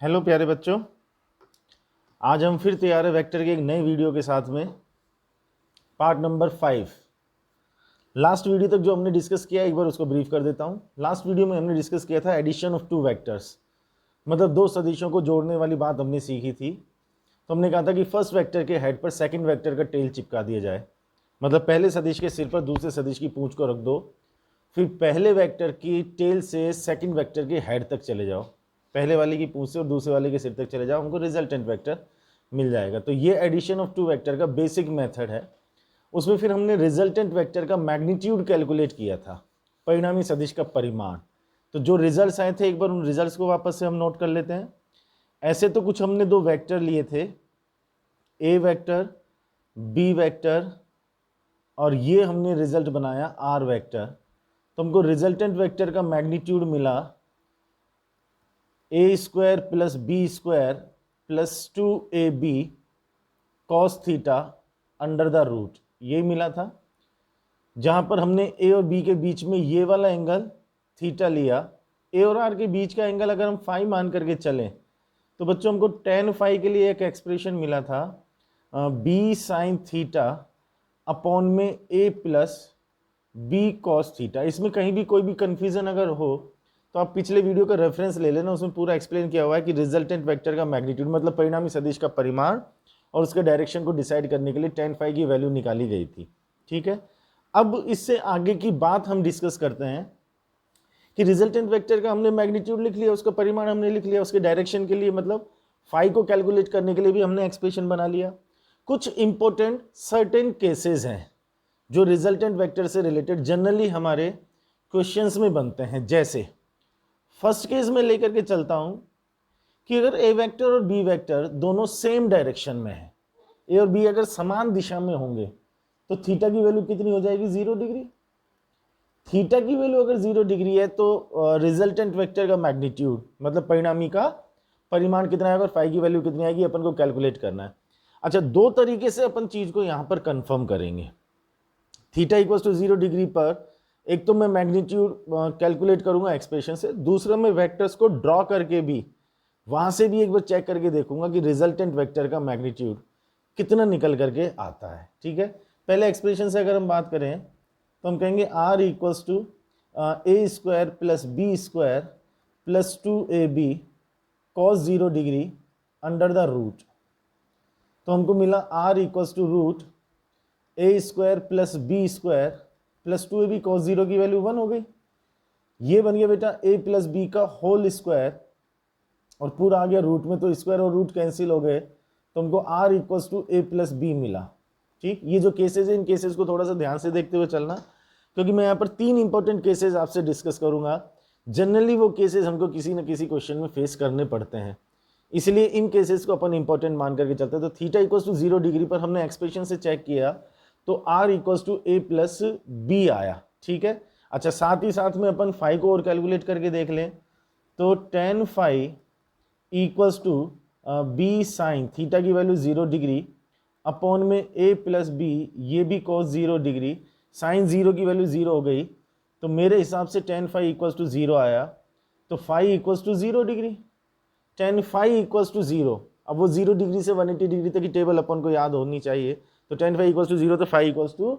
Hello प्यारे बच्चों, आज हम फिर तैयार है वेक्टर के एक नए वीडियो के साथ में। Part number 5। लास्ट वीडियो तक जो हमने डिस्कस किया एक बार उसको ब्रीफ कर देता हूँ। लास्ट वीडियो में हमने डिस्कस किया था एडिशन ऑफ टू वेक्टर्स, मतलब दो सदिशों को जोड़ने वाली बात हमने सीखी थी। तो हमने कहा था कि फर्स्ट वेक्टर के हेड पर सेकंड वेक्टर का टेल चिपका दिया जाए, मतलब पहले सदिश के सिर पर दूसरे सदिश की पूंछ को रख दो, फिर पहले वेक्टर की टेल से सेकंड वेक्टर के हेड तक चले जाओ, पहले वाले की पूंछ से और दूसरे वाले के सिर तक चले जाओ, हमको रिजल्टेंट वेक्टर मिल जाएगा। तो ये एडिशन ऑफ टू वेक्टर का बेसिक मेथड है। उसमें फिर हमने रिजल्टेंट वेक्टर का मैग्नीट्यूड कैलकुलेट किया था, परिणामी सदिश का परिमाण। तो जो रिजल्ट्स आए थे एक बार उन रिजल्ट्स को वापस से हम नोट कर लेते हैं। ऐसे तो कुछ हमने दो वेक्टर लिए थे, ए वेक्टर, बी वेक्टर, और ये हमने रिजल्ट बनाया आर वेक्टर। तो हमको रिजल्टेंट वेक्टर का मैग्नीट्यूड मिला a square plus B square plus 2ab cos theta under the root, ये मिला था। जहां पर हमने ए और बी के बीच में ये वाला एंगल थीटा लिया, ए और आर के बीच का एंगल अगर हम फाई मान करके चलें तो बच्चों हमको tan फाई के लिए एक एक्सप्रेशन मिला था बी साइन थीटा अपॉन में ए प्लस बी कॉस थीटा। इसमें कहीं भी कोई भी कंफ्यूजन अगर हो तो आप पिछले वीडियो का रेफरेंस ले लेना, उसमें पूरा एक्सप्लेन किया हुआ है कि रिजल्टेंट वेक्टर का मैग्नीट्यूड मतलब परिणामी सदिश का परिमाण और उसके डायरेक्शन को डिसाइड करने के लिए tan फाई की वैल्यू निकाली गई थी। ठीक है, अब इससे आगे की बात हम डिस्कस करते हैं कि रिजल्टेंट वेक्टर का हमने मैग्नीट्यूड लिख लिया, उसका परिमाण हमने लिख लिया, उसके डायरेक्शन के लिए मतलब फाई को कैलकुलेट करने के लिए भी हमने एक्सप्रेशन बना लिया। कुछ इंपॉर्टेंट सर्टेन केसेस हैं जो रिजल्टेंट वेक्टर से रिलेटेड जनरली हमारे क्वेश्चंस में बनते हैं। जैसे फर्स्ट केस में लेकर के चलता हूं कि अगर ए वेक्टर और बी वेक्टर दोनों सेम डायरेक्शन में है, ए और बी अगर समान दिशा में होंगे तो थीटा की वैल्यू कितनी हो जाएगी? 0 डिग्री। थीटा की वैल्यू अगर 0 डिग्री है तो रिजल्टेंट वेक्टर का मैग्नीट्यूड मतलब परिणामी का परिमाण कितना आएगा और फाई की वैल्यू कितनी आएगी अपन को कैलकुलेट करना है। अच्छा, दो तरीके से अपन चीज को यहां पर कंफर्म करेंगे। थीटा इक्वल टू 0 डिग्री पर एक तो मैं मैग्नीट्यूड कैलकुलेट करूंगा एक्सप्रेशन से, दूसरा मैं वेक्टर्स को ड्रॉ करके भी वहां से भी एक बार चेक करके देखूंगा कि रिजल्टेंट वेक्टर का मैग्नीट्यूड कितना निकल करके आता है। ठीक है, पहले एक्सप्रेशन से अगर हम बात करें तो हम कहेंगे R equals to A square plus B square plus 2ab cos 0 degree under the root. तो हमको मिला R equals to root A square plus B square plus 2ab cos 0 की वैल्यू 1 हो गई। ये बन गया बेटा a प्लस बी का होल स्क्वायर और पूरा आ गया रूट में, तो स्क्वायर और रूट कैंसिल हो गए, तो हमको r equals to A plus B मिला। ठीक, ये जो केसेस है इन केसेस को थोड़ा सा ध्यान से देखते हुए चलना, क्योंकि मैं यहाँ पर 3 इंपॉर्टेंट केसेस आपसे डिस्कस करूंगा। जनरली वो केसेस हमको किसी न किसी क्वेश्चन में फेस करने पड़ते हैं, इसलिए इन केसेस को अपन इंपॉर्टेंट मान करके चलते हैं। तो थीटा इक्वल्स टू 0 डिग्री पर हमने एक्सप्रेशन से चेक किया तो r equals to A plus B आया। ठीक है, अच्छा साथ ही साथ में अपन फाई को और कैलकुलेट करके देख लें तो tan phi equals to B sine theta की वैल्यू 0 डिग्री अपॉन में a प्लस बी, ये भी cos 0 डिग्री, साइन 0 की वैल्यू 0 हो गई, तो मेरे हिसाब से tan फाई इक्वल्स टू 0 आया। तो phi equals to 0 degree, tan phi equals to 0। अब वो 0 डिग्री से 180 डिग्री तक की टेबल अपन को याद होनी चाहिए। तो tan फाई इक्वल्स टू 0 तो फाई इक्वल्स टू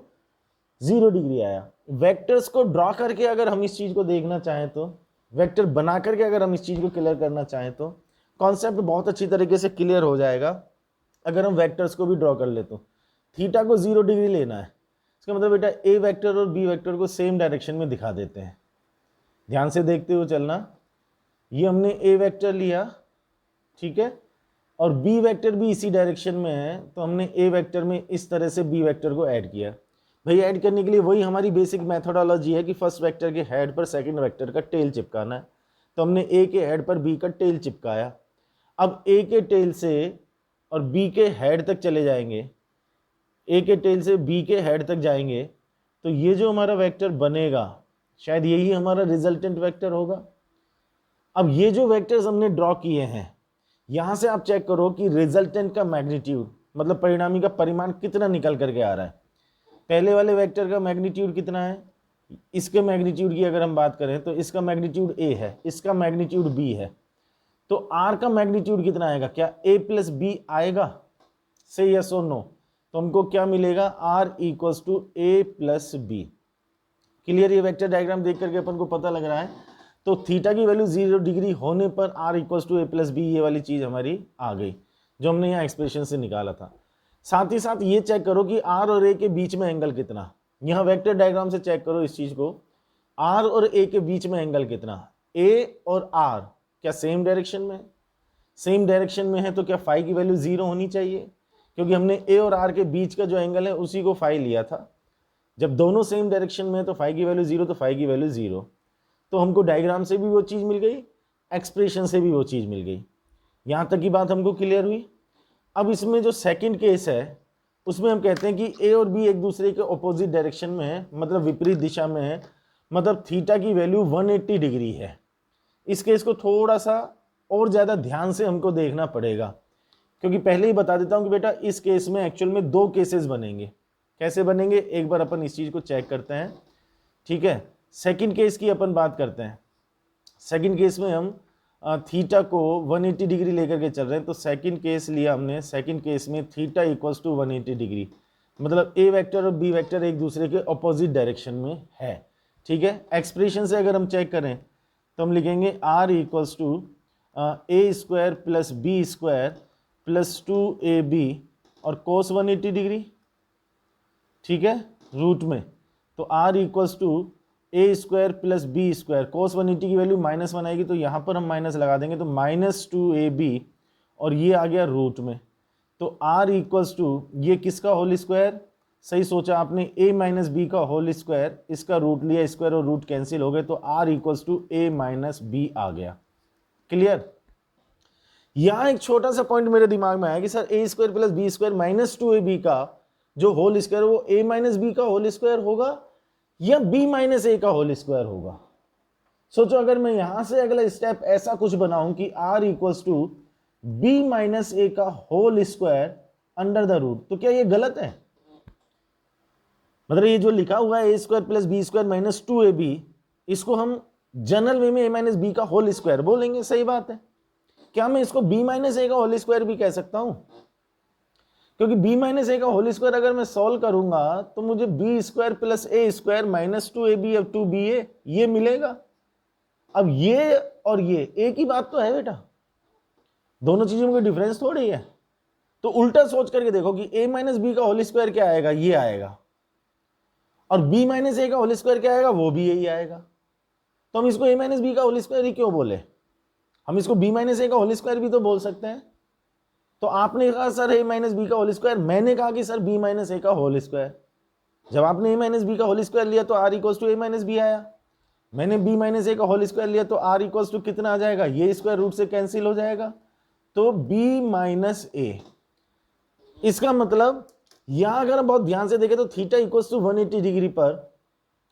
0 डिग्री आया। वेक्टर्स को ड्रॉ करके अगर हम इस चीज को देखना चाहें तो, वेक्टर बना करके अगर हम इस चीज को क्लियर करना चाहें तो कॉन्सेप्ट बहुत अच्छी तरीके से क्लियर हो जाएगा। अगर हम वेक्टर्स को भी ड्रॉ कर ले तो थीटा को 0 डिग्री लेना है, इसका मतलब बेटा ए वेक्टर और बी वेक्टर को सेम डायरेक्शन में दिखा देते हैं। ध्यान से देखते हुए चलना, ये हमने ए वेक्टर लिया, ठीक है, और बी वेक्टर भी इसी डायरेक्शन में है, तो हमने ए वेक्टर में इस तरह से बी वेक्टर को ऐड किया। भाई ऐड करने के लिए वही हमारी बेसिक मेथोडोलॉजी है कि फर्स्ट वेक्टर के हेड पर सेकंड वेक्टर का टेल चिपकाना है। तो हमने ए के हेड पर बी का टेल चिपकाया। अब ए के टेल से और बी के हेड तक चले जाएंगे, ए के टेल से बी के हेड तक जाएंगे, तो ये जो हमारा वेक्टर बनेगा शायद यही हमारा रिजल्टेंट वेक्टर होगा। अब ये जो वेक्टर्स हमने ड्रॉ किए हैं, यहां से आप चेक करो कि रिजल्टेंट का मैग्नीट्यूड मतलब परिणामी का परिमाण कितना निकल करके आ रहा है। पहले वाले वेक्टर का मैग्नीट्यूड कितना है, इसके मैग्नीट्यूड की अगर हम बात करें तो इसका मैग्नीट्यूड a है, इसका मैग्नीट्यूड b है। तो आर का मैग्नीट्यूड कितना आएगा, क्या ए प्लस बी आएगा, से यस और नो। तो हमको क्या मिलेगा, R equals to A plus B. Clear, ये वेक्टर डायग्राम देख करके अपन को पता लग रहा है। तो थीटा की वैल्यू 0 डिग्री होने पर R equals to A plus B, ये वाली चीज हमारी आ गई जो हमने यहाँ एक्सप्रेशन से निकाला था। साथ ही साथ ये चेक करो कि आर और ए के बीच में एंगल कितना, यहाँ वेक्टर डायग्राम से चेक करो इस चीज को, आर और ए के बीच में एंगल कितना, ए और आर क्या सेम डायरेक्शन में, सेम डायरेक्शन में है तो क्या फाई की वैल्यू 0 होनी चाहिए, क्योंकि हमने ए और आर के बीच का जो एंगल है उसी को फाई लिया था। जब दोनों सेम डायरेक्शन में है तो फाई की वैल्यू 0, तो फाई की वैल्यू 0। तो हमको डायग्राम से भी वो चीज मिल गई, एक्सप्रेशन से भी वो चीज मिल गई। यहां तक की बात हमको क्लियर हुई। अब इसमें जो सेकंड केस है उसमें हम कहते हैं कि ए और बी एक दूसरे के ऑपोजिट डायरेक्शन में है, मतलब विपरीत दिशा में है, मतलब थीटा की वैल्यू 180 डिग्री है। इस केस को थोड़ा सा और ज्यादा ध्यान से हमको देखना पड़ेगा, क्योंकि पहले ही बता देता हूं कि बेटा इस केस में एक्चुअल में 2 केसेस बनेंगे। कैसे बनेंगे, एक बार अपन इस चीज को चेक करते हैं। ठीक है, सेकंड केस की अपन बात करते हैं। सेकंड केस में हम थीटा को 180 डिग्री लेकर के चल रहे हैं। तो सेकंड केस लिया हमने, सेकंड केस में थीटा इक्वल्स टू 180 डिग्री, मतलब ए वेक्टर और बी वेक्टर एक दूसरे के ऑपोजिट डायरेक्शन में है। ठीक है, एक्सप्रेशन से अगर हम चेक करें तो हम लिखेंगे R equals to A square plus B square plus 2ab और कोस 180 डिग्री। ठीक है, रूट में, तो r equals to A square plus B square, cos 180 की वैल्यू -1 आएगी तो यहाँ पर हम माइनस लगा देंगे, तो -2ab और ये आ गया रूट में। तो आर इक्वल्स टू ये किसका होल स्क्वायर, सही सोचा आपने, a माइनस बी का होल स्क्वायर, इसका रूट लिया, स्क्वायर और रूट कैंसिल हो गए, तो r equals to a minus b आ गया। क्लियर। यहां एक छोटा सा पॉइंट मेरे दिमाग में आया कि sir a square plus B square -2ab का जो होल स्क्वायर वो a माइनस बी का होल स्क्वायर होगा या b माइनस ए का होल स्क्वायर होगा। सोचो अगर मैं यहां से अगला स्टेप ऐसा कुछ बनाऊं कि r equals to b minus a का whole square under the root, तो क्या ये गलत है? मतलब ये जो लिखा हुआ है a square plus B square -2ab, इसको हम जनरल वे में a माइनस बी का होल स्क्वायर बोलेंगे, सही बात है। क्या मैं इसको b माइनस ए का होल स्क्वायर भी कह सकता हूं? क्योंकि b माइनस ए का होल स्क्वायर अगर मैं सॉल्व करूंगा तो मुझे b स्क्वायर प्लस ए स्क्वायर -2ab अब 2ba ये मिलेगा। अब ये और ये एक ही बात तो है बेटा, दोनों चीजों में कोई डिफरेंस थोड़ी है। तो उल्टा सोच करके देखो कि a माइनस बी का होल स्क्वायर क्या आएगा, ये आएगा, और b माइनस ए का होल स्क्वायर क्या आएगा, वो भी यही आएगा। तो हम इसको a माइनस बी का होल स्क्वायर ही क्यों बोले, हम इसको b माइनस ए का होल स्क्वायर भी तो बोल सकते हैं। तो आपने कहा सर a माइनस बी का होल स्क्वायर, मैंने कहा कि सर b माइनस ए का होल स्क्वायर। जब आपने a माइनस बी का होल स्क्वायर लिया तो r equals to a minus B आया, मैंने b माइनस ए का होल स्क्वायर लिया तो r इक्वल्स टू कितना आ जाएगा, ये स्क्वायर रूट से कैंसिल हो जाएगा, तो b माइनस ए। इसका मतलब यहां अगर हम बहुत ध्यान से देखें तो थीटा इक्वल्स टू 180 डिग्री पर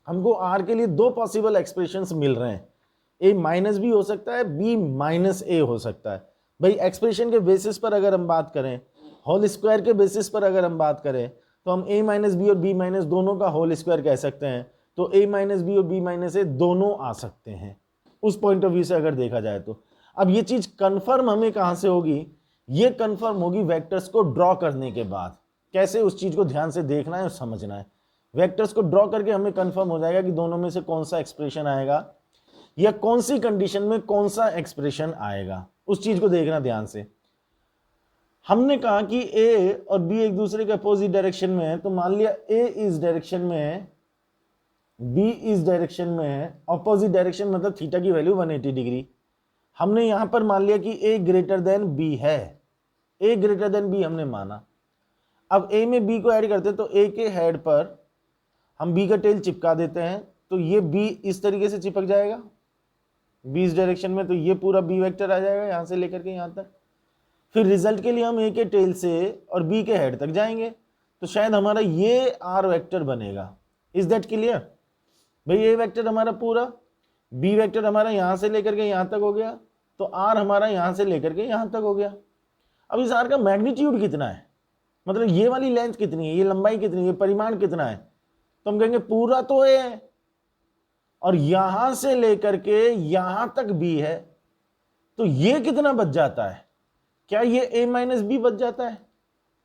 हमको r के लिए 2 पॉसिबल एक्सप्रेशंस मिल रहे हैं, a माइनस बी हो सकता है, b माइनस ए हो सकता है। भाई एक्सप्रेशन के बेसिस पर अगर हम बात करें, होल स्क्वायर के बेसिस पर अगर हम बात करें तो हम a माइनस बी और b माइनस दोनों का होल स्क्वायर कह सकते हैं, तो a माइनस बी और b माइनस ए दोनों आ सकते हैं उस पॉइंट ऑफ व्यू से अगर देखा जाए तो। अब ये चीज कंफर्म हमें कहां से होगी, ये कंफर्म होगी वेक्टर्स को ड्रॉ करने के बाद। कैसे, उस चीज को ध्यान से देखना है और समझना है। वेक्टर्स को ड्रॉ करके हमें कंफर्म हो जाएगा कि दोनों में से कौन सा एक्सप्रेशन आएगा या कौन सी कंडीशन में कौन सा एक्सप्रेशन आएगा, उस चीज को देखना ध्यान से। हमने कहा कि a और b एक दूसरे के अपोजिट डायरेक्शन में है, तो मान लिया a इस डायरेक्शन में है, b इस डायरेक्शन में है, अपोजिट डायरेक्शन मतलब थीटा की वैल्यू 180 डिग्री। हमने यहां पर मान लिया कि a ग्रेटर देन b है, a ग्रेटर देन b हमने माना। अब a में b को ऐड करते हैं तो a के हेड पर हम b का टेल चिपका देते हैं, तो ये b इस तरीके से चिपक जाएगा b इस डायरेक्शन में, तो ये पूरा b वेक्टर आ जाएगा यहां से लेकर के यहां तक। फिर रिजल्ट के लिए हम a के टेल से और b के हेड तक जाएंगे, तो शायद हमारा ये r वेक्टर बनेगा। Is that clear? भाई a वेक्टर हमारा पूरा, b वेक्टर हमारा यहां से लेकर के यहां तक हो गया, तो r हमारा यहां से लेकर के यहां तक हो गया। अब इस r का मैग्नीट्यूड कितना है, मतलब ये वाली लेंथ कितनी है, ये लंबाई कितनी है, ये परिमाण कितना है, तो हम कहेंगे पूरा तो a है और यहां से लेकर के यहां तक b है, तो ये कितना बच जाता है? क्या ये a माइनस बी बच जाता है?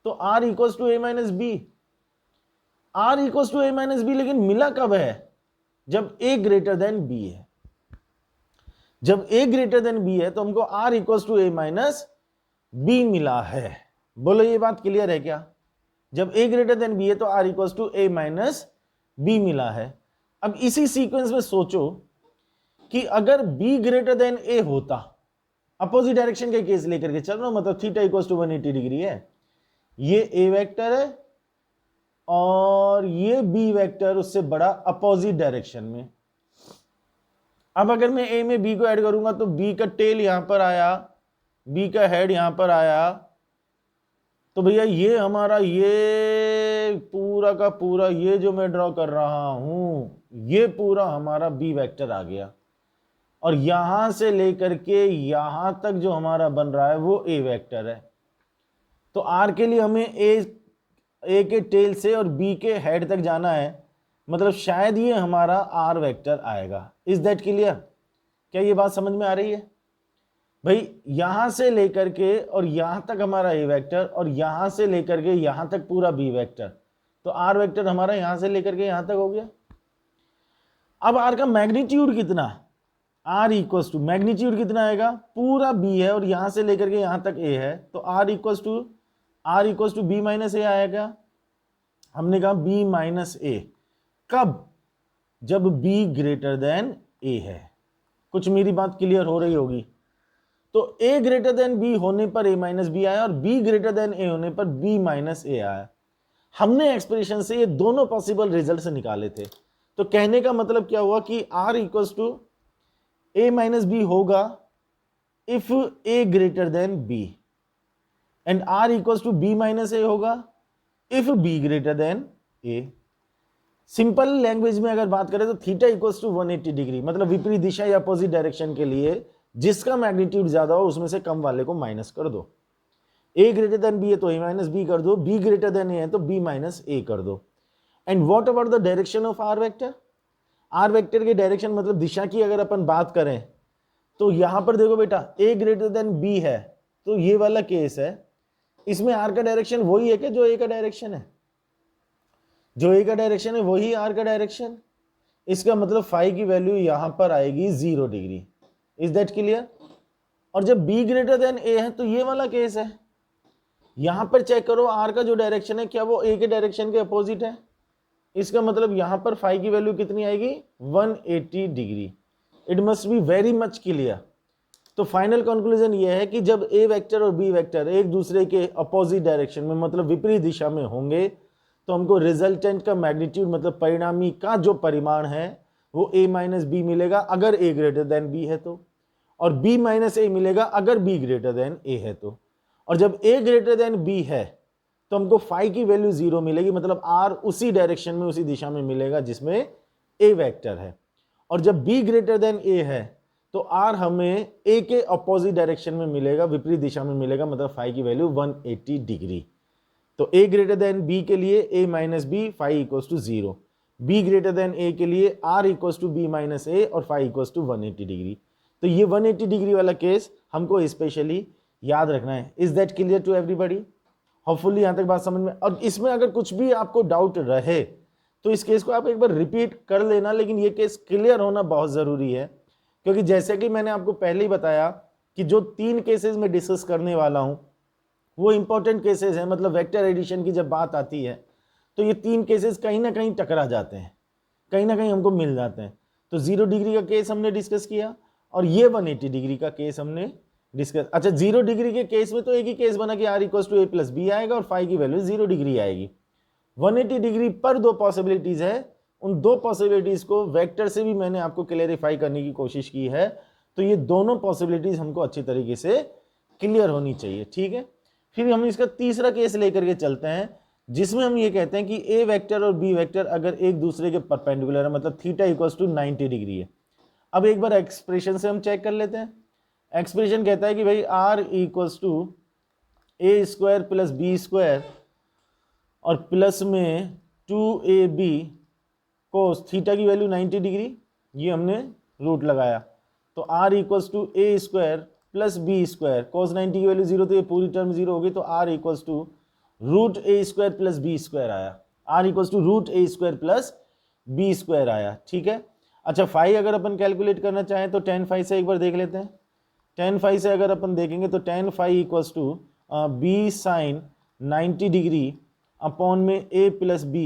तो r equals to a minus B, r equals to a minus B, लेकिन मिला कब है? जब a ग्रेटर देन b है। जब a ग्रेटर देन b है तो हमको r equals to a minus b मिला है। बोलो ये बात क्लियर है क्या? जब a ग्रेटर देन b है तो r equals to a minus b मिला है। अब इसी सीक्वेंस में सोचो कि अगर b ग्रेटर देन a होता, अपोजिट डायरेक्शन के केस लेकर के चल रहा हूं, मतलब थीटा इक्वल्स टू 180 डिग्री है, ये a वेक्टर है और ये b वेक्टर उससे बड़ा अपोजिट डायरेक्शन में। अब अगर मैं a में b को ऐड करूंगा तो b का टेल यहां पर आया, b का हेड यहां पर आया, तो भैया ये हमारा ये पूरा का पूरा ये जो मैं ड्रॉ कर रहा हूं ये पूरा हमारा b वेक्टर आ गया, और यहां से लेकर के यहां तक जो हमारा बन रहा है वो a वेक्टर है। तो r के लिए हमें a के टेल से और b के हेड तक जाना है, मतलब शायद ये हमारा r वेक्टर आएगा। Is that clear? क्या ये बात समझ में आ रही है? भाई यहां से लेकर के और यहां तक हमारा a वेक्टर और यहां से लेकर के यहां तक पूरा b वेक्टर, तो r वेक्टर हमारा यहां से लेकर के यहां तक हो गया। अब r का मैग्नीट्यूड कितना? r इक्वल्स टू मैग्नीट्यूड कितना आएगा? पूरा b है और यहां से लेकर के यहां तक a है, तो r equals to b minus a आएगा। हमने कहा b माइनस a कब? जब b ग्रेटर देन a है। कुछ मेरी बात क्लियर हो रही होगी। तो a ग्रेटर देन b होने पर a माइनस बी आया और b ग्रेटर देन a होने पर b माइनस a आया। हमने एक्सप्रेशन से ये दोनों पॉसिबल रिजल्ट्स निकाले थे। तो कहने का मतलब क्या हुआ कि r equals to a minus b होगा if a greater than b, and r equals to b minus a होगा if b greater than a। Simple language में अगर बात करें तो थीटा इक्वल्स टू 180 डिग्री, मतलब विपरीत दिशा या अपोजिट डायरेक्शन के लिए जिसका मैग्नीट्यूड ज्यादा हो उसमें से कम वाले को माइनस कर दो। a ग्रेटर देन b है तो a माइनस बी कर दो, b ग्रेटर देन a है तो b माइनस a कर दो। And what about the direction of r vector? r vector के डायरेक्शन मतलब दिशा की अगर अपन बात करें तो यहां पर देखो बेटा a ग्रेटर देन b है तो ये वाला केस है, इसमें r का डायरेक्शन वही है कि जो a का डायरेक्शन है? जो a का डायरेक्शन है वही r का डायरेक्शन। इसका मतलब फाई की वैल्यू यहां पर आएगी 0 डिग्री। Is that clear? और जब b ग्रेटर देन a है तो ये वाला केस है। यहां पर चेक करो r का जो डायरेक्शन है क्या वो a के डायरेक्शन के अपोजिट है? इसका मतलब यहां पर फाई की वैल्यू कितनी आएगी? 180 degree. It must be very much clear. तो फाइनल कंक्लूजन ये है कि जब a वेक्टर और b वेक्टर एक दूसरे के अपोजिट डायरेक्शन में मतलब विपरीत दिशा में होंगे तो हमको रिजल्टेंट का मैग्नीट्यूड मतलब परिणामी का जो परिमाण है वो a माइनस बी मिलेगा अगर a ग्रेटर देन b है तो, और b माइनस a मिलेगा अगर b ग्रेटर देन a है तो। और जब a ग्रेटर देन b है तो हमको फाई की वैल्यू 0 मिलेगी, मतलब r उसी डायरेक्शन में उसी दिशा में मिलेगा जिसमें a वेक्टर है। और जब b ग्रेटर देन a है तो r हमें a के अपोजिट डायरेक्शन में मिलेगा, विपरीत दिशा में मिलेगा, मतलब फाई की वैल्यू 180 डिग्री। तो a ग्रेटर देन b के लिए a minus b phi equals to 0, b greater than a के लिए r equals to b minus a और फाई इक्वल्स टू 180 डिग्री। तो ये 180 डिग्री वाला केस हमको स्पेशली याद रखना है। Is that clear to everybody? Hopefully यहां तक बात समझ में। और इसमें अगर कुछ भी आपको डाउट रहे तो इस केस को आप एक बार रिपीट कर लेना, लेकिन ये केस क्लियर होना बहुत जरूरी है, क्योंकि जैसे कि मैंने आपको पहले ही बताया कि जो 3 केसेस में डिस्कस करने वाला हूं वो इंपॉर्टेंट केसेस हैं। मतलब वेक्टर एडिशन की जब बात आती है तो ये 3 केसेस कहीं ना कहीं टकरा जाते हैं, कहीं ना कहीं हमको मिल जाते हैं। तो 0 डिग्री का केस हमने डिस्कस किया और ये 180 डिग्री का केस हमने डिस्कस। अच्छा 0 डिग्री के केस में तो एक ही केस बना कि r equals to a plus b आएगा और फाई की वैल्यू 0 डिग्री आएगी। 180 डिग्री पर 2 पॉसिबिलिटीज है, उन 2 पॉसिबिलिटीज को वेक्टर से भी मैंने आपको क्लेरिफाई करने की कोशिश की है। तो ये दोनों पॉसिबिलिटीज हमको अच्छी तरीके से क्लियर होनी चाहिए, ठीक है। फिर हम इसका तीसरा केस लेकर के चलते हैं जिसमें हम ये कहते हैं कि a वेक्टर और b वेक्टर अगर एक दूसरे के परपेंडिकुलर है, मतलब थीटा इक्वल्स टू 90 डिग्री है। अब एक बार एक्सप्रेशन से हम चेक कर लेते हैं। एक्सप्रेशन कहता है कि भाई r equals to a square plus B square और प्लस में 2ab कोस थीटा की वैल्यू 90 डिग्री, ये हमने रूट लगाया। तो r equals to a square plus B square, cos 90 की वैल्यू 0 तो ये पूरी टर्म 0 होगी, तो r equals to root A square plus B square आया, r equals to root A square plus B square आया, ठीक है। अच्छा फाई अगर अपन कैलकुलेट करना चाहें तो tan फाई से एक बार देख लेते हैं। tan फाई से अगर अपन देखेंगे तो tan phi equals to B sine 90 degree upon में a plus b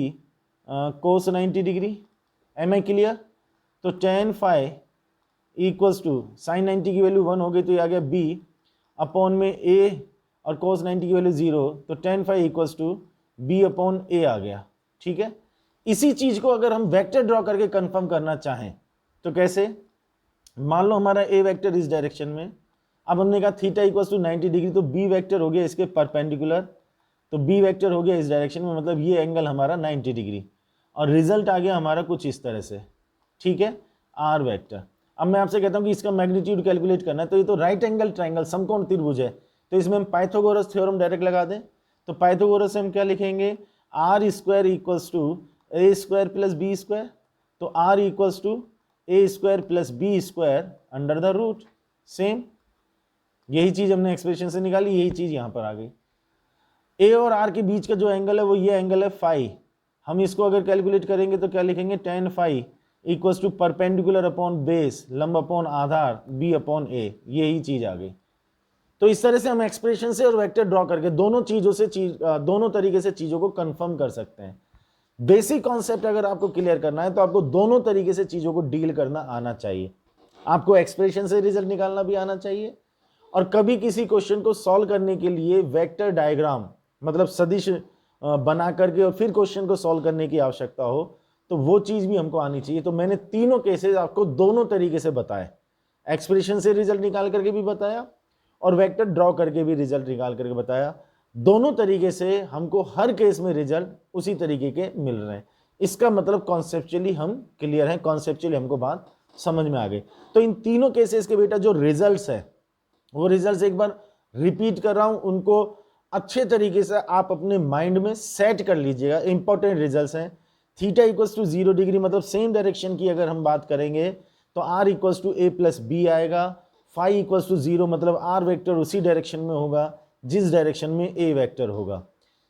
cos 90 degree. Am I clear? तो tan phi equals to sine 90 की वैल्यू 1 हो गई तो ये आ गया b अपॉन में a और cos 90 की वैल्यू 0, तो tan phi equals to b upon a आ गया, ठीक है। इसी चीज को अगर हम वेक्टर ड्रॉ करके कंफर्म करना चाहें तो कैसे? मान लो हमारा a वेक्टर इस डायरेक्शन में, अब हमने कहा थीटा इक्वल्स टू 90 डिग्री, तो b वेक्टर हो गया इसके परपेंडिकुलर, तो b वेक्टर हो गया इस डायरेक्शन में, मतलब ये एंगल हमारा 90 डिग्री, और रिजल्ट आ गया हमारा कुछ इस तरह से, ठीक है, r वेक्टर। अब मैं आपसे कहता हूं कि इसका मैग्नीट्यूड कैलकुलेट करना है, तो ये तो राइट एंगल ट्राइंगल समकोण त्रिभुज है, तो इसमें हम पाइथागोरस थ्योरम डायरेक्ट लगा दें। तो पाइथागोरस से हम क्या लिखेंगे? R square equals to A square plus B square, तो r equals to A square plus B square under the root. Same यही चीज हमने एक्सप्रेशन से निकाली, यही चीज यहां पर आ गई। ए और आर के बीच का जो एंगल है वो ये एंगल है फाई, हम इसको अगर कैलकुलेट करेंगे तो क्या लिखेंगे? tan phi equals to perpendicular upon base, लंब अपॉन आधार, b अपॉन a, यही चीज आ गई। तो इस तरह से हम एक्सप्रेशन से और वेक्टर ड्रॉ करके दोनों तरीके से चीजों को कंफर्म कर सकते हैं। बेसिक कॉन्सेप्ट अगर आपको क्लियर करना है तो आपको दोनों तरीके से चीजों को डील करना आना चाहिए। आपको एक्सप्रेशन से रिजल्ट निकालना भी आना चाहिए, और कभी किसी क्वेश्चन को सॉल्व करने के लिए वेक्टर डायग्राम मतलब सदिश बना करके और फिर क्वेश्चन को सॉल्व करने की आवश्यकता हो तो वो चीज भी हमको आनी चाहिए। तो मैंने तीनों केसेस आपको दोनों तरीके से बताए, एक्सप्रेशन से रिजल्ट निकाल करके भी बताया और वेक्टर ड्रॉ करके भी रिजल्ट निकाल करके बताया। दोनों तरीके से हमको हर केस में रिजल्ट उसी तरीके के मिल रहे हैं। इसका मतलब कॉन्सेप्चुअली हम क्लियर हैं, कॉन्सेप्चुअली हमको बात समझ में आ गई। तो इन तीनों केसेस के बेटा जो रिजल्ट्स है वो रिजल्ट्स एक बार रिपीट कर रहा हूं, उनको अच्छे तरीके से आप अपने माइंड में सेट कर लीजिएगा। इंपॉर्टेंट रिजल्ट्स हैं। थीटा इक्वल्स टू 0 डिग्री मतलब सेम डायरेक्शन की अगर हम बात करेंगे तो r equals to a plus b आएगा। फाई इक्वल्स टू 0 मतलब r वेक्टर उसी डायरेक्शन में होगा जिस डायरेक्शन में a वेक्टर होगा।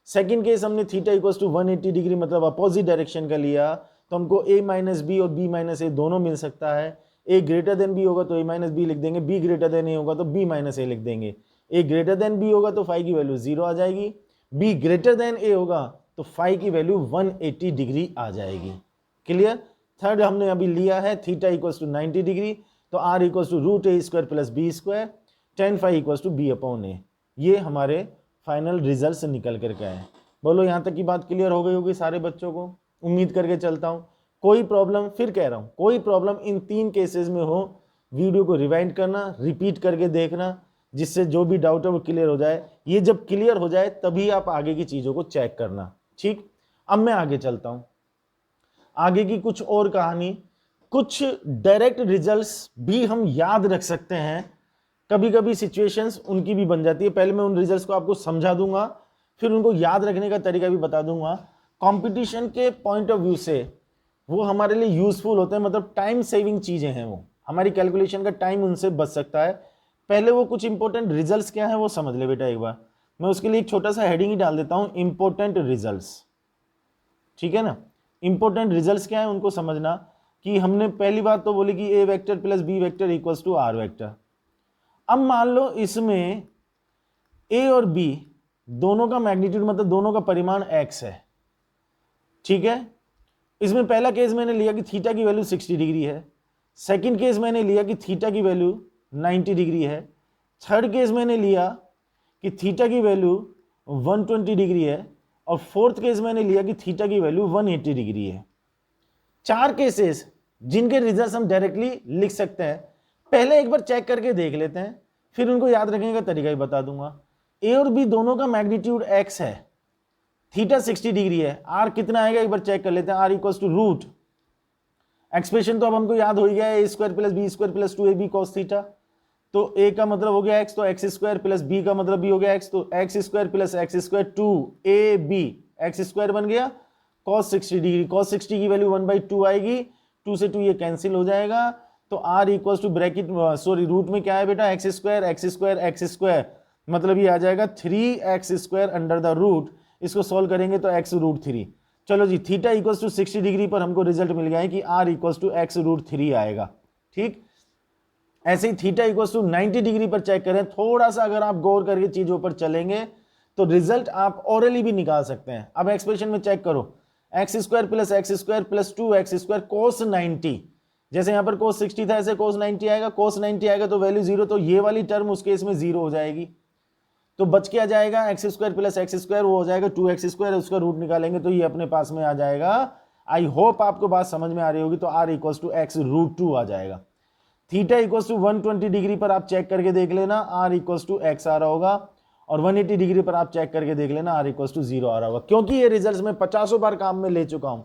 सेकंड केस हमने थीटा इक्वल्स टू 180 डिग्री मतलब अपोजिट डायरेक्शन का लिया, तो हमको a माइनस बी और b माइनस ए दोनों मिल सकता है। a ग्रेटर देन b होगा तो a माइनस बी लिख देंगे, b ग्रेटर देन a होगा तो b माइनस ए लिख देंगे। a ग्रेटर देन b होगा तो फाई की वैल्यू 0 आ जाएगी, b ग्रेटर देन a होगा तो फाई की वैल्यू 180 डिग्री आ जाएगी। क्लियर? थर्ड हमने अभी लिया है थीटा इक्वल्स टू 90 डिग्री, तो r equals to root A square plus B square, tan phi equals to b upon a. ये हमारे फाइनल रिजल्ट से निकल करके आए। बोलो यहाँ तक की बात क्लियर हो गई होगी सारे बच्चों को? उम्मीद करके चलता हूँ। कोई प्रॉब्लम, फिर कह रहा हूँ, कोई प्रॉब्लम इन तीन केसेस में हो वीडियो को रिवाइंड करना, रिपीट करके देखना, जिससे जो भी डाउट है वो क्लियर हो जाए। ये जब क्लियर हो जाए तभी आप आगे की चीज़ों को चेक करना, ठीक? अब मैं आगे चलता हूँ, आगे की कुछ और कहानी, कुछ डायरेक्ट रिजल्ट्स भी हम याद रख सकते हैं। कभी कभी सिचुएशंस उनकी भी बन जाती है। पहले मैं उन रिजल्ट्स को आपको समझा दूंगा, फिर उनको याद रखने का तरीका भी बता दूंगा। कंपटीशन के पॉइंट ऑफ व्यू से वो हमारे लिए यूजफुल होते हैं, मतलब टाइम सेविंग चीजें हैं, वो हमारी कैलकुलेशन का टाइम उनसे बच सकता है। पहले वो कुछ इंपॉर्टेंट रिजल्ट्स क्या है वो समझ ले बेटा एक बार। मैं उसके लिए एक छोटा सा हेडिंग ही डाल देता हूं, इंपॉर्टेंट रिजल्ट्स, ठीक है ना? इंपॉर्टेंट रिजल्ट्स क्या है उनको समझना। कि हमने पहली बात तो बोली कि a vector plus b vector equals to r vector. अब मान लो इसमें ए और बी दोनों का मैग्नीट्यूड मतलब दोनों का परिमाण x है, ठीक है। इसमें पहला केस मैंने लिया कि थीटा की वैल्यू 60 डिग्री है, सेकंड केस मैंने लिया कि थीटा की वैल्यू 90 डिग्री है, थर्ड केस मैंने लिया कि थीटा की वैल्यू 120 डिग्री है, और फोर्थ केस मैंने लिया कि थीटा की वैल्यू 180 डिग्री है। चार केसेस जिनके रिजल्ट्स हम डायरेक्टली लिख सकते हैं। पहले एक बार चेक करके देख लेते हैं, फिर उनको याद रखने का तरीका ही बता दूंगा। ए और बी दोनों का मैग्नीट्यूड x है, थीटा 60 डिग्री है, r कितना आएगा एक बार चेक कर लेते हैं। r equals to root, expression तो अब हमको याद हो गया है, a square plus B square plus 2ab cos theta. तो a का मतलब हो गया x, तो x स्क्वायर प्लस b का मतलब भी हो गया x, तो x square plus x square 2ab x square बन गया cos 60 डिग्री। cos 60 की वैल्यू 1/2 आएगी, 2 से 2 ये कैंसिल हो जाएगा, तो r equals to bracket sorry root में क्या है बेटा, x square x square x square, मतलब ये आ जाएगा 3x square under the root. इसको सॉल्व करेंगे तो x रूट 3। चलो जी, थीटा इक्वल्स टू 60 डिग्री पर हमको रिजल्ट मिल गया है कि r equals to x root 3 आएगा। ठीक, ऐसे ही थीटा इक्वल्स टू 90 डिग्री पर चेक करें, थोड़ा सा अगर आप गौर करके चीजों पर चलेंगे तो रिजल्ट आप ओरली भी निकाल सकते हैं। अब एक्सप्रेशन में चेक करो, x square plus 2x square कोस 90, जैसे यहां पर कोस 60 था ऐसे कोस 90 आएगा, कोस 90 आएगा तो वैल्यू 0, तो ये वाली टर्म उस केस में 0 हो जाएगी। तो बच क्या जाएगा, x square plus x square, वो हो जाएगा 2x स्क्वायर, उसका रूट निकालेंगे तो ये अपने पास में आ जाएगा। आई होप आपको बात समझ में आ रही होगी। तो r equals to x root 2 आ जाएगा। थीटा इक्वल्स टू 120 डिग्री पर आप चेक करके देख लेना, r इक्वल्स टू एक्स आ रहा होगा, और 180 डिग्री पर आप चेक करके देख लेना, r इक्वल्स टू 0 आ रहा होगा। क्योंकि ये रिजल्ट्स मैं 50 बार काम में ले चुका हूं,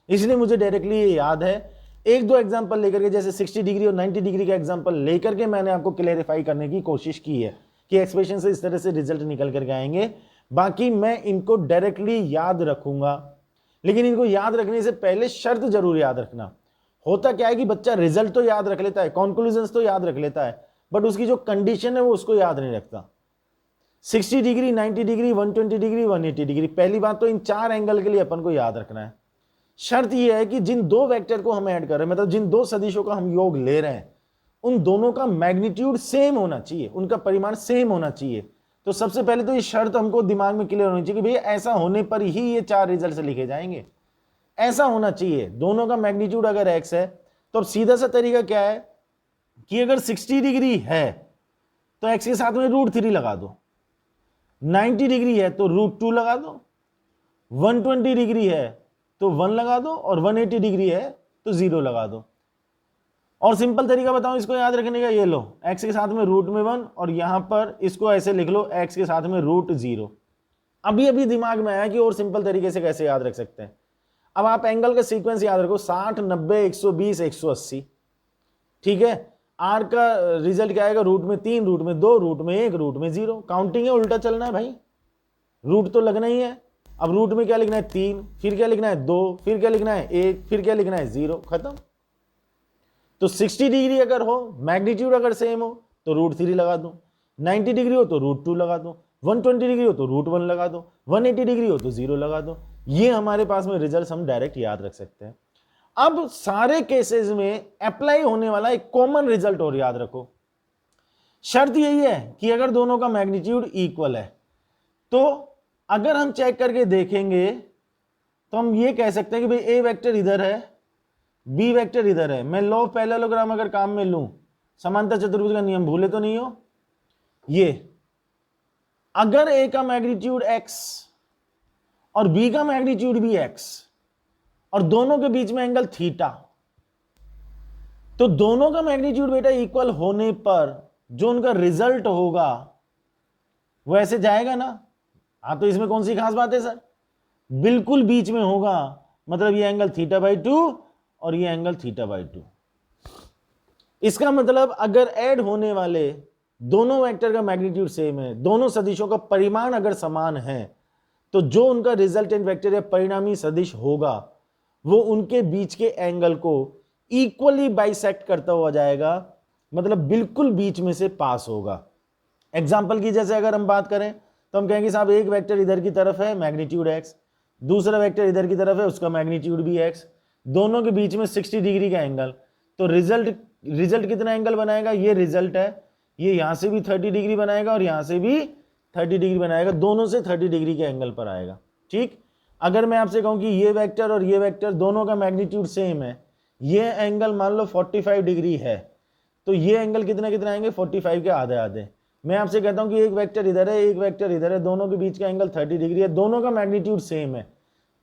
इसलिए मुझे डायरेक्टली ये याद है। एक दो एग्जांपल लेकर के, जैसे 60 डिग्री और 90 डिग्री का एग्जांपल लेकर के मैंने आपको क्लेरिफाई करने की कोशिश की है कि एक्सप्रेशन से इस तरह से रिजल्ट निकल करके आएंगे। बाकी मैं इनको डायरेक्टली याद रखूंगा, लेकिन इनको याद रखने से पहले शर्त जरूर याद रखना। होता क्या है कि बच्चा रिजल्ट तो याद रख लेता है, कॉन्क्लूजन्स तो याद रख लेता है, बट उसकी जो कंडीशन है वो उसको याद नहीं रखता। 60 डिग्री, 90 डिग्री, 120 डिग्री, 180 डिग्री, पहली बात तो इन 4 एंगल के लिए अपन को याद रखना है। शर्त यह है कि जिन 2 वेक्टर को हम ऐड कर रहे हैं, मतलब जिन 2 सदिशों का हम योग ले रहे हैं, उन दोनों का मैग्नीट्यूड सेम होना चाहिए, उनका परिमाण सेम होना चाहिए। तो सबसे पहले तो ये शर्त हमको दिमाग में क्लियर होनी चाहिए कि भैया ऐसा होने पर ही ये 4 रिजल्ट लिखे जाएंगे, ऐसा होना चाहिए। दोनों का मैग्नीट्यूड अगर x है तो अब सीधा सा तरीका क्या है कि अगर 60 डिग्री है तो x के साथ में रूट 3 लगा दो, 90 डिग्री है तो रूट 2 लगा दो, 120 डिग्री है तो 1 लगा दो, और 180 डिग्री है तो 0 लगा दो। और सिंपल तरीका बताऊं इसको याद रखने का, ये लो x के साथ में रूट में 1, और यहां पर इसको ऐसे लिख लो x के साथ में रूट 0। अभी दिमाग में आया कि और सिंपल तरीके से कैसे याद रख सकते हैं। अब आप एंगल का सीक्वेंस याद रखो, 60, 90, 120, 180। ठीक है, आर का रिजल्ट क्या आएगा, रूट में 3, रूट में 2, रूट में 1, रूट में 0। काउंटिंग है, उल्टा चलना है भाई, रूट तो लगना ही है। अब रूट में क्या लिखना है, 3, फिर क्या लिखना है 2, फिर क्या लिखना है 1, फिर क्या लिखना है 0, खत्म। तो 60 डिग्री अगर हो, मैग्नीट्यूड अगर सेम हो तो रूट 3 लगा दो, 90 डिग्री हो तो रूट 2 लगा दो, 120 डिग्री हो तो रूट 1 लगा दो, 180 डिग्री हो तो 0 लगा दो। ये हमारे पास में रिजल्ट हम डायरेक्ट याद रख सकते हैं। अब सारे केसेस में अप्लाई होने वाला एक कॉमन रिजल्ट और याद रखो। शर्त यही है कि अगर दोनों का मैग्नीट्यूड इक्वल है, तो अगर हम चेक करके देखेंगे तो हम ये कह सकते हैं कि भाई ए वेक्टर इधर है, बी वेक्टर इधर है। मैं लॉ ऑफ पैरेललोग्राम अगर काम में लूं, समांतर चतुर्भुज का नियम भूले तो नहीं हो, ये अगर ए का मैग्नीट्यूड x और बी का मैग्नीट्यूड भी x और दोनों के बीच में एंगल थीटा, तो दोनों का मैग्नीट्यूड बेटा इक्वल होने पर जो उनका रिजल्ट होगा वो ऐसे जाएगा ना। हाँ, तो इसमें कौन सी खास बात है सर, बिल्कुल बीच में होगा, मतलब ये एंगल θ/2 और ये एंगल θ/2। इसका मतलब अगर ऐड होने वाले दोनों वेक्टर का मैग्नीट्यूड सेम है, दोनों सदिशों का परिमाण अगर समान है, तो जो उनका रिजल्टेंट वेक्टर या परिणामी सदिश होगा वो उनके बीच के एंगल को इक्वली बाइसेक्ट करता हुआ जाएगा, मतलब बिल्कुल बीच में से पास होगा। एग्जाम्पल की जैसे अगर हम बात करें तो हम कहेंगे साहब एक वेक्टर इधर की तरफ है मैग्नीट्यूड x, दूसरा वेक्टर इधर की तरफ है उसका मैग्नीट्यूड भी x, दोनों के बीच में 60 डिग्री का एंगल, तो रिजल्ट कितना एंगल बनाएगा, ये रिजल्ट है, ये यहां से भी 30 डिग्री बनाएगा और यहां से भी 30 डिग्री बनाएगा, दोनों से 30 डिग्री के एंगल पर आएगा। ठीक, अगर मैं आपसे कहूं कि ये वेक्टर और ये वेक्टर दोनों का मैग्नीट्यूड सेम है, ये एंगल मान लो 45 डिग्री है, तो ये एंगल कितना कितना आएंगे 45 के आधे आधे। मैं आपसे कहता हूं कि एक वेक्टर इधर है एक वेक्टर इधर है, दोनों के बीच का एंगल 30 डिग्री है, दोनों का मैग्नीट्यूड सेम है,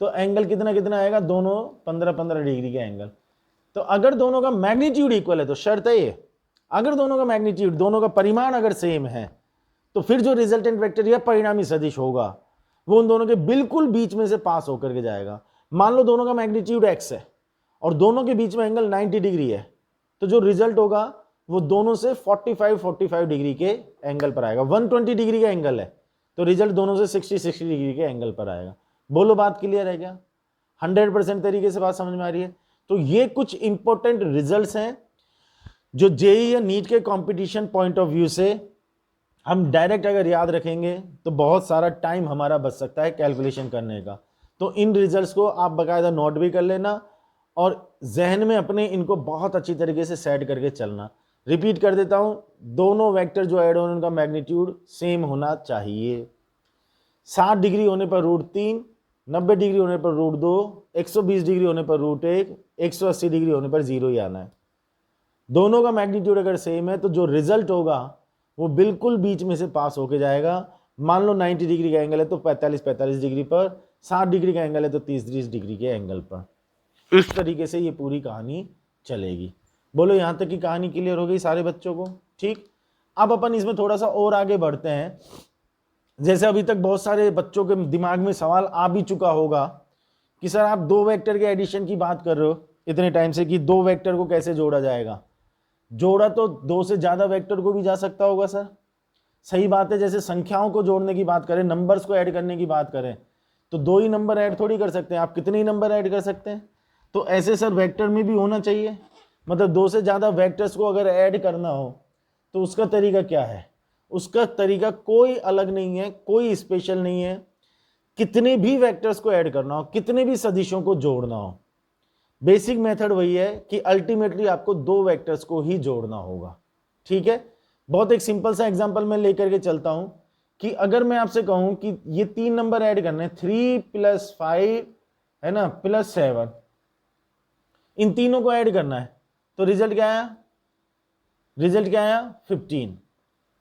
तो एंगल कितना कितना आएगा, दोनों 15-15 डिग्री का एंगल। तो अगर दोनों का मैग्नीट्यूड इक्वल है तो शर्त है ये, अगर दोनों का मैग्नीट्यूड, दोनों का परिमाण अगर सेम है, तो फिर जो रिजल्टेंट वेक्टर या परिणामी सदिश होगा वो उन दोनों के बिल्कुल बीच में से पास होकर के जाएगा। मान लो दोनों का मैग्नीट्यूड x है और दोनों के बीच में एंगल 90 डिग्री है, तो जो रिजल्ट होगा वो दोनों से 45 डिग्री के एंगल पर आएगा। 120 डिग्री का एंगल है तो रिजल्ट दोनों से 60 डिग्री के एंगल पर आएगा। बोलो बात क्लियर है क्या, 100% तरीके से बात समझ में आ रही है। तो ये कुछ इंपॉर्टेंट रिजल्ट्स हैं जो जेईई या नीट के कंपटीशन पॉइंट ऑफ व्यू से हम डायरेक्ट अगर याद रखेंगे तो बहुत सारा टाइम हमारा बच सकता है कैलकुलेशन करने का। तो इन रिजल्ट्स को आप बाकायदा नोट भी कर लेना और जहन में अपने इनको बहुत अच्छी तरीके से सेट करके चलना। रिपीट कर देता हूं, दोनों वेक्टर जो ऐड होने उनका मैग्नीट्यूड सेम होना चाहिए। 60 डिग्री होने पर √3, 90 डिग्री होने पर √2, 120 डिग्री होने पर √1, 180 डिग्री होने पर 0 ही आना है। दोनों का मैग्नीट्यूड अगर सेम है तो जो रिजल्ट होगा वो बिल्कुल बीच में से पास होके जाएगा। मान लो 90 डिग्री का एंगल है तो 45 डिग्री पर, 60 डिग्री का एंगल है तो 30 डिग्री के एंगल पर। इस तरीके से ये पूरी कहानी चलेगी। बोलो यहां तक की कहानी क्लियर हो गई सारे बच्चों को? ठीक। अब अपन इसमें थोड़ा सा और आगे बढ़ते हैं। जैसे अभी तक बहुत सारे बच्चों के दिमाग में सवाल आ भी चुका होगा कि सर आप दो वेक्टर के एडिशन की बात कर रहे हो इतने टाइम से कि दो वेक्टर को कैसे जोड़ा जाएगा। जोड़ा तो दो से ज्यादा वेक्टर को भी जा सकता होगा सर, सही बात है। जैसे संख्याओं को जोड़ने की बात करें, नंबर्स को ऐड करने की बात करें तो दो ही नंबर ऐड थोड़ी कर सकते हैं, आप कितने ही नंबर ऐड कर सकते हैं। तो ऐसे सर वेक्टर में भी होना चाहिए, मतलब दो से ज्यादा वेक्टर्स को अगर ऐड करना हो तो उसका तरीका क्या है? उसका तरीका कोई अलग नहीं है, कोई स्पेशल नहीं है। कितने भी वेक्टर्स को ऐड करना हो, कितने भी सदिशों को जोड़ना हो, बेसिक मेथड वही है कि अल्टीमेटली आपको दो वेक्टर्स को ही जोड़ना होगा। ठीक है, बहुत एक सिंपल सा एग्जांपल मैं लेकर के चलता हूं कि अगर मैं आपसे कहूं कि ये तीन नंबर ऐड करने हैं, 3 + 5 है ना +7, इन तीनों को ऐड करना है तो रिजल्ट क्या आया? रिजल्ट क्या आया? 15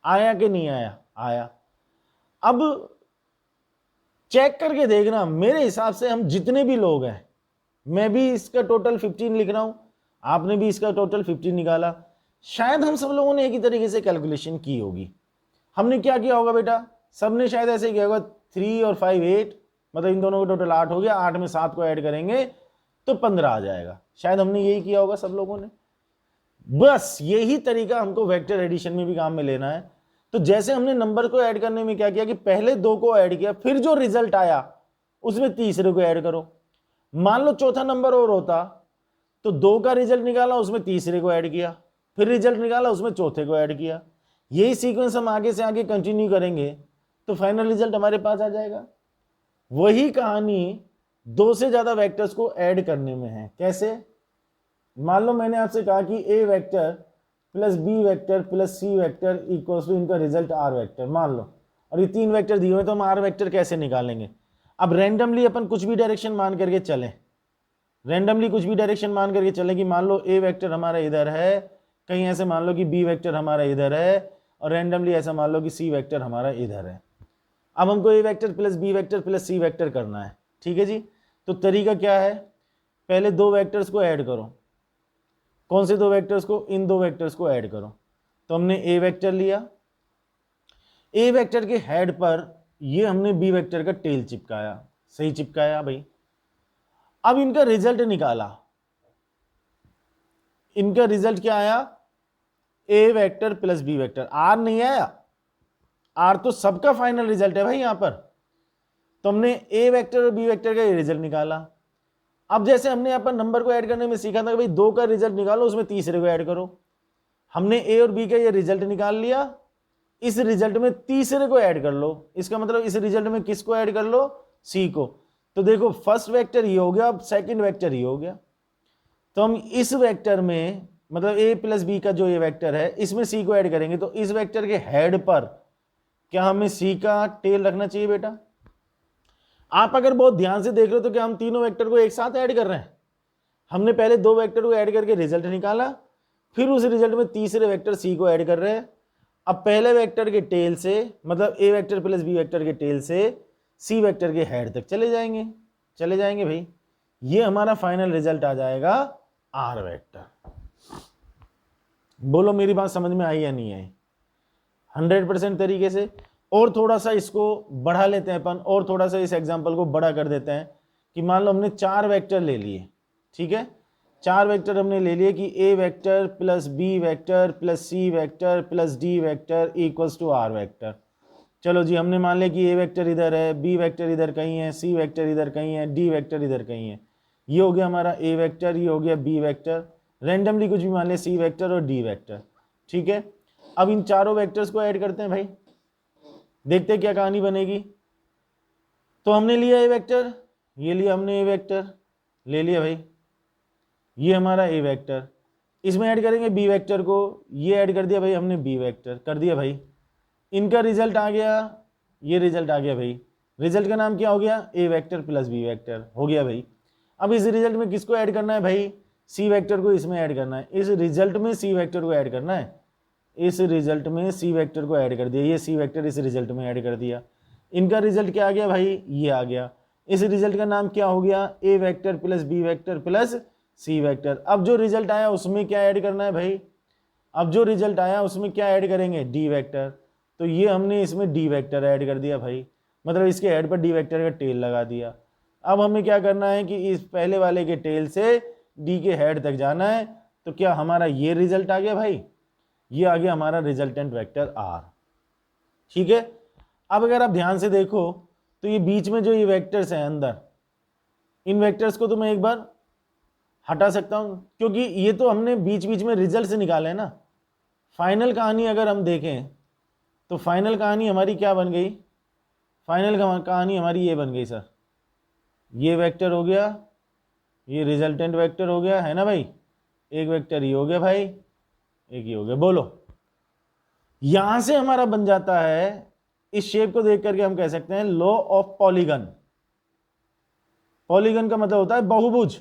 आया कि नहीं आया? आया। अब चेक करके देखना, मेरे हिसाब से हम जितने भी लोग हैं, मैं भी इसका टोटल 15 लिख रहा हूं, आपने भी इसका टोटल 15 निकाला, शायद हम सब लोगों ने एक ही तरीके से कैलकुलेशन की होगी। हमने क्या किया होगा बेटा? सबने शायद ऐसे किया होगा 3 और 5 8, मतलब इन दोनों का टोटल 8 हो गया, 8 में 7 को ऐड करेंगे तो 15 आ जाएगा। शायद हमने यही किया होगा सब लोगों ने। बस यही तरीका हमको वेक्टर एडिशन में भी काम में लेना है। तो जैसे हमने नंबर को ऐड करने में क्या किया कि पहले दो को ऐड किया, फिर जो रिजल्ट आया उसमें तीसरे को ऐड करो। मान लो चौथा नंबर और होता तो दो का रिजल्ट निकाला, उसमें तीसरे को ऐड किया, फिर रिजल्ट निकाला, उसमें चौथे को ऐड किया। यही सीक्वेंस हम आगे से आगे कंटिन्यू करेंगे तो फाइनल रिजल्ट हमारे पास आ जाएगा। वही कहानी दो से ज्यादा वेक्टर्स को ऐड करने में है। कैसे? मान लो मैंने आपसे कहा कि a vector plus b vector plus c vector equals to इनका रिजल्ट आर वेक्टर, मान लो, और ये तीन वेक्टर दिए हुए तो हम आर वेक्टर कैसे निकालेंगे? अब रैंडमली अपन कुछ भी डायरेक्शन मान करके चलें, रैंडमली कुछ भी डायरेक्शन मान करके चलें कि मान लो ए वेक्टर हमारा इधर है, कहीं ऐसे मान लो कि बी वेक्टर हमारा इधर है, और रैंडमली ऐसा मान लो कि सी वेक्टर हमारा इधर है। अब हमको a vector plus b vector plus c vector करना है। ठीक है जी, तो तरीका क्या है? पहले दो वेक्टर्स को ऐड करो। कौन से दो वेक्टर्स को? इन दो वेक्टर्स को ऐड करो। तो हमने ए वेक्टर लिया, ए वेक्टर के हेड पर ये हमने बी वेक्टर का टेल चिपकाया, सही चिपकाया भाई। अब इनका रिजल्ट निकाला, इनका रिजल्ट क्या आया? A vector plus b vector, r नहीं आया, आर तो सबका फाइनल रिजल्ट है भाई यहां पर। तो हमने ए वेक्टर और बी वेक्टर का रिजल्ट निकाला। अब जैसे हमने यहां पर नंबर को ऐड करने में सीखा था कि भाई दो का रिजल्ट निकालो, उसमें तीसरे को ऐड करो। हमने ए और बी का ये रिजल्ट निकाल लिया, इस रिजल्ट में तीसरे को ऐड कर लो। इसका मतलब इस रिजल्ट में किसको ऐड कर लो? सी को। तो देखो फर्स्ट वेक्टर ये हो गया, अब सेकंड वेक्टर ये हो गया। तो हम इस वेक्टर में मतलब ए प्लस बी का जो ये वेक्टर है इसमें सी को ऐड करेंगे, तो इस वेक्टर के हेड पर क्या हमें सी का टेल रखना चाहिए बेटा? आप अगर बहुत ध्यान से देख रहे हो तो क्या हम तीनों वेक्टर को एक साथ ऐड कर रहे हैं? हमने पहले दो वेक्टर को ऐड करके रिजल्ट निकाला, फिर उस रिजल्ट में तीसरे वेक्टर सी को ऐड कर रहे हैं। अब पहले वेक्टर के टेल से मतलब ए वेक्टर प्लस बी वेक्टर के टेल से सी वेक्टर के हेड तक चले जाएंगे भाई। ये हमारा फाइनल रिजल्ट आ जाएगा आर वेक्टर। बोलो मेरी बात समझ में आई या नहीं आई? 100% तरीके से। और थोड़ा सा इसको बढ़ा लेते हैं अपन, और थोड़ा सा इस एग्जांपल को बड़ा कर देते हैं कि मान लो हमने चार वेक्टर ले लिए। ठीक है, चार वेक्टर हमने ले लिए कि a vector plus b vector plus c vector plus d vector equals to r vector. चलो जी, हमने मान लिया कि ए वेक्टर इधर है, बी वेक्टर इधर कहीं है, सी वेक्टर इधर कहीं है, डी वेक्टर इधर कहीं है। ये हो गया हमारा ए वेक्टर, ये हो गया बी वेक्टर। रैंडमली कुछ भी मान ले, सी वेक्टर और डी वेक्टर, ठीक है। अब इन चारों वेक्टर्स को ऐड करते हैं भाई, देखते हैं क्या कहानी बनेगी। तो हमने लिया ए वेक्टर, ये लिया हमने ए वेक्टर, ले लिया भाई, ये हमारा ए वेक्टर, इसमें ऐड करेंगे बी वेक्टर को, ये ऐड कर दिया भाई हमने बी वेक्टर कर दिया भाई, इनका रिजल्ट आ गया, ये रिजल्ट आ गया भाई, रिजल्ट का नाम क्या हो गया, a vector plus b vector हो गया भाई। अब इस रिजल्ट में किसको ऐड करना है भाई, सी वेक्टर को इसमें ऐड करना है, इस रिजल्ट में सी वेक्टर को ऐड करना है, इस रिजल्ट में सी वेक्टर को ऐड कर दिया, ये सी वेक्टर इस रिजल्ट में ऐड कर दिया, इनका रिजल्ट क्या आ गया भाई, ये आ गया, इस रिजल्ट का नाम क्या हो गया, a vector plus b vector plus c vector. अब जो रिजल्ट आया उसमें क्या ऐड करना है भाई, अब जो रिजल्ट आया उसमें क्या ऐड करेंगे, डी वेक्टर, तो ये हमने इसमें डी वेक्टर ऐड कर दिया भाई, मतलब इसके हेड पर डी वेक्टर का टेल लगा दिया। अब हमें क्या करना है कि इस पहले वाले के टेल से डी के हेड तक जाना है, तो क्या हमारा ये रिजल्ट आ गया भाई, ये आ गया हमारा रिजल्टेंट वेक्टर आर, ठीक है। अब अगर आप ध्यान से देखो तो ये बीच में जो ये वेक्टर्स हैं अंदर, इन वेक्टर्स को तो मैं एक बार हटा सकता हूं, क्योंकि ये तो हमने बीच बीच में रिजल्ट से निकाले ना। फाइनल कहानी अगर हम देखें तो फाइनल कहानी हमारी क्या बन गई, फाइनल कहानी हमारी ये बन गई सर, ये वेक्टर हो गया, ये रिजल्टेंट वेक्टर हो गया, है ना भाई, एक वेक्टर ये हो गया भाई, एक ये हो गया। बोलो, यहां से हमारा बन जाता है, इस शेप को देख करके हम कह सकते हैं लॉ ऑफ पॉलीगन। पॉलीगन का मतलब होता है बहुभुज,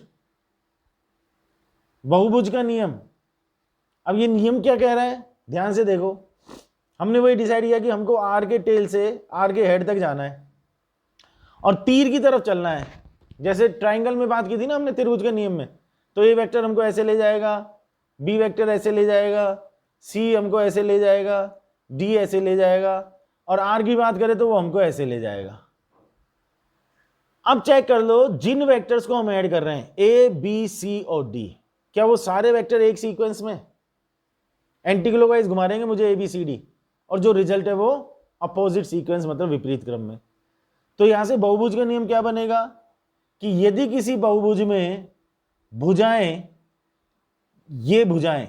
बहुभुज का नियम। अब ये नियम क्या कह रहा है, ध्यान से देखो, हमने वही डिसाइड किया कि हमको आर के टेल से आर के हेड तक जाना है और तीर की तरफ चलना है, जैसे ट्राइंगल में बात की थी ना हमने त्रिभुज के नियम में। तो ये वेक्टर हमको ऐसे ले जाएगा, बी वेक्टर ऐसे ले जाएगा, सी हमको ऐसे ले जाएगा, डी ऐसे ले जाएगा, और आर की बात करें तो वो हमको ऐसे ले जाएगा। अब चेक कर लो, जिन वेक्टर्स को हम ऐड कर रहे हैं ए बी सी और डी, क्या वो सारे वेक्टर एक सीक्वेंस में एंटी क्लॉकवाइज घुमा देंगे मुझे ए बी सी डी, और जो रिजल्ट है वो अपोजिट सीक्वेंस मतलब विपरीत क्रम में। तो यहां से बहुभुज का नियम क्या बनेगा कि यदि किसी बहुभुज में भुजाएं, ये भुजाएं,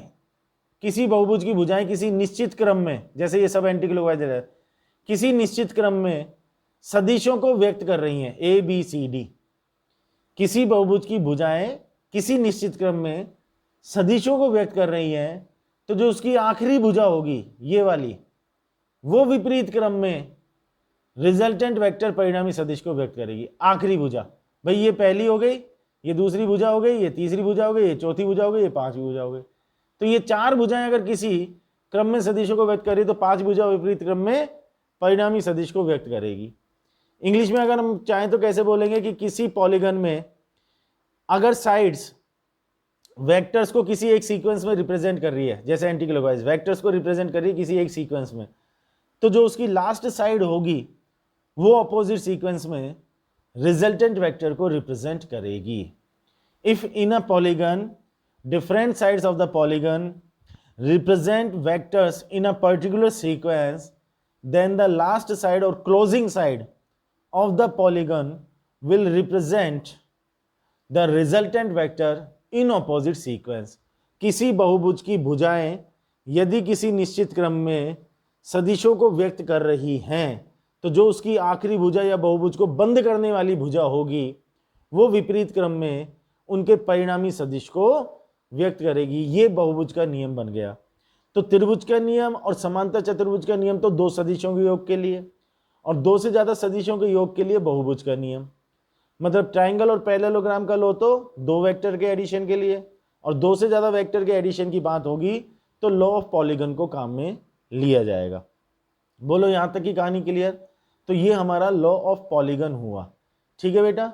किसी बहुभुज की भुजाएं किसी निश्चित क्रम में, जैसे ये सब एंटी क्लॉकवाइज है, किसी निश्चित क्रम में सदिशों को व्यक्त कर रही हैं ए बी सी डी, किसी बहुभुज की भुजाएं किसी निश्चित क्रम में सदिशों को व्यक्त कर रही हैं, तो जो उसकी आखिरी भुजा होगी ये वाली, वो विपरीत क्रम में रिजल्टेंट वेक्टर परिणामी सदिश को व्यक्त करेगी। आखिरी भुजा भाई, ये पहली हो गई, ये दूसरी भुजा हो गई, ये तीसरी भुजा हो गई, ये चौथी भुजा हो गई, ये पांचवी भुजा हो गई। तो ये चार भुजाएं अगर किसी क्रम में सदिशों को व्यक्त करें तो पांच भुजा विपरीत क्रम में परिणामी सदिश को व्यक्त करेगी। इंग्लिश में अगर हम चाहें तो कैसे बोलेंगे कि किसी पॉलीगन में अगर साइड्स वेक्टर्स को किसी एक सीक्वेंस में रिप्रेजेंट कर रही है, जैसे एंटी क्लॉकवाइज वेक्टर्स को रिप्रेजेंट कर रही है किसी एक सीक्वेंस में, तो जो उसकी लास्ट साइड होगी वो अपोजिट सीक्वेंस में रिजल्टेंट वेक्टर को रिप्रेजेंट करेगी। If in a polygon different sides of the polygon represent vectors in a particular sequence, then the last side or closing side of the polygon will represent the resultant vector in opposite sequence। किसी बहुभुज की भुजाएं यदि किसी निश्चित क्रम में सदिशों को व्यक्त कर रही हैं, तो जो उसकी आखिरी भुजा या बहुभुज को बंद करने वाली भुजा होगी वो विपरीत क्रम में उनके परिणामी सदिश को व्यक्त करेगी। ये बहुभुज का नियम बन गया। तो त्रिभुज का नियम और समांतर चतुर्भुज का नियम तो दो सदिशों के योग के लिए, और दो से ज्यादा सदिशों के योग के लिए बहुभुज का नियम। मतलब ट्राइंगल और पैरेललोग्राम का लो तो दो वेक्टर के एडिशन के लिए, और दो से ज्यादा वेक्टर के एडिशन की बात होगी तो लॉ ऑफ पॉलीगन को काम में लिया जाएगा। बोलो यहां तक की कहानी क्लियर? तो ये हमारा लॉ ऑफ पॉलीगन हुआ। ठीक है बेटा,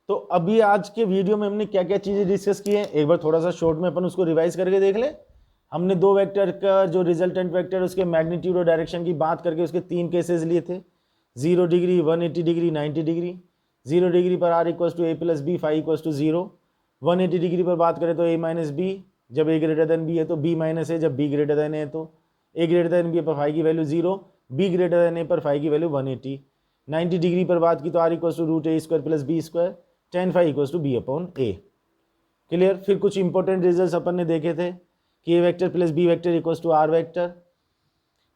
तो अभी आज के वीडियो में हमने क्या क्या चीजें डिस्कस की हैं एक बार थोड़ा सा शॉर्ट में अपन उसको रिवाइज करके देख ले। हमने दो वेक्टर का जो रिजल्टेंट वेक्टर उसके मैग्नीट्यूड और डायरेक्शन की बात करके उसके तीन केसेस लिए थे, 0 डिग्री, 180 डिग्री, 90 डिग्री। 0 डिग्री पर r equal to A plus b, phi equal to 0। 180 degree पर बात करें तो a माइनस बी, जब a ग्रेटर देन b है तो b माइनस है, जब b ग्रेटर देन है तो a ग्रेटर देन b पर फाई की value 0, b greater than a पर फाई की वैल्यू 180। 90 डिग्री पर बात की तो r equal to root A square plus B square, tan phi equal to b upon a. Clear. फिर कुछ इंपॉर्टेंट रिजल्ट्स अपन ने देखे थे कि a vector plus b vector equals to r vector.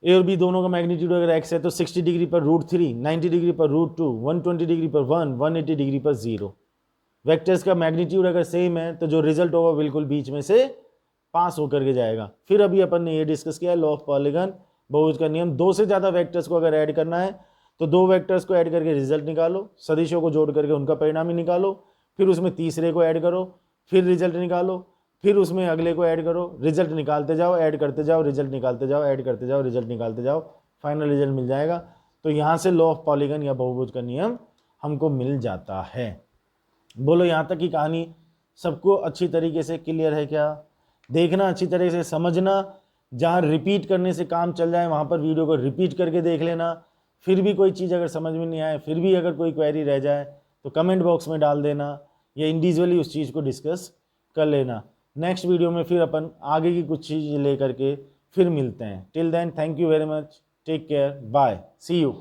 A और बी दोनों का मैग्नीट्यूड अगर एक्स है तो 60 डिग्री पर √3, 90 डिग्री पर √2, 120 डिग्री पर 1, 180 डिग्री पर 0। वेक्टर्स का मैग्नीट्यूड अगर सेम है तो जो रिजल्ट होगा बिल्कुल बीच में से पास होकर के जाएगा। फिर अभी अपन ने ये डिस्कस किया लॉ ऑफ पॉलीगन, बहुभुज का नियम। दो से ज़्यादा वेक्टर्स को अगर ऐड करना है तो दो वेक्टर्स को ऐड करके रिजल्ट निकालो, सदिशों को जोड़ करके उनका परिणाम ही निकालो, फिर उसमें तीसरे को ऐड करो, फिर रिजल्ट निकालो, फिर उसमें अगले को ऐड करो, रिजल्ट निकालते जाओ, ऐड करते जाओ, रिजल्ट निकालते जाओ, ऐड करते जाओ, रिजल्ट निकालते जाओ, फाइनल रिजल्ट मिल जाएगा। तो यहाँ से लॉ ऑफ पॉलीगन या बहुभुज का नियम हमको मिल जाता है। बोलो यहाँ तक की कहानी सबको अच्छी तरीके से क्लियर है क्या? देखना अच्छी तरह से, समझना। जहाँ रिपीट करने से काम चल जाए वहाँ पर वीडियो को रिपीट करके देख लेना। फिर भी कोई चीज़ अगर समझ में नहीं आए, फिर भी अगर कोई क्वेरी रह जाए तो कमेंट बॉक्स में डाल देना या इंडिविजुअली उस चीज़ को डिस्कस कर लेना। नेक्स्ट वीडियो में फिर अपन आगे की कुछ चीज़ लेकर के फिर मिलते हैं। Till then thank you very much, take care, bye, see you.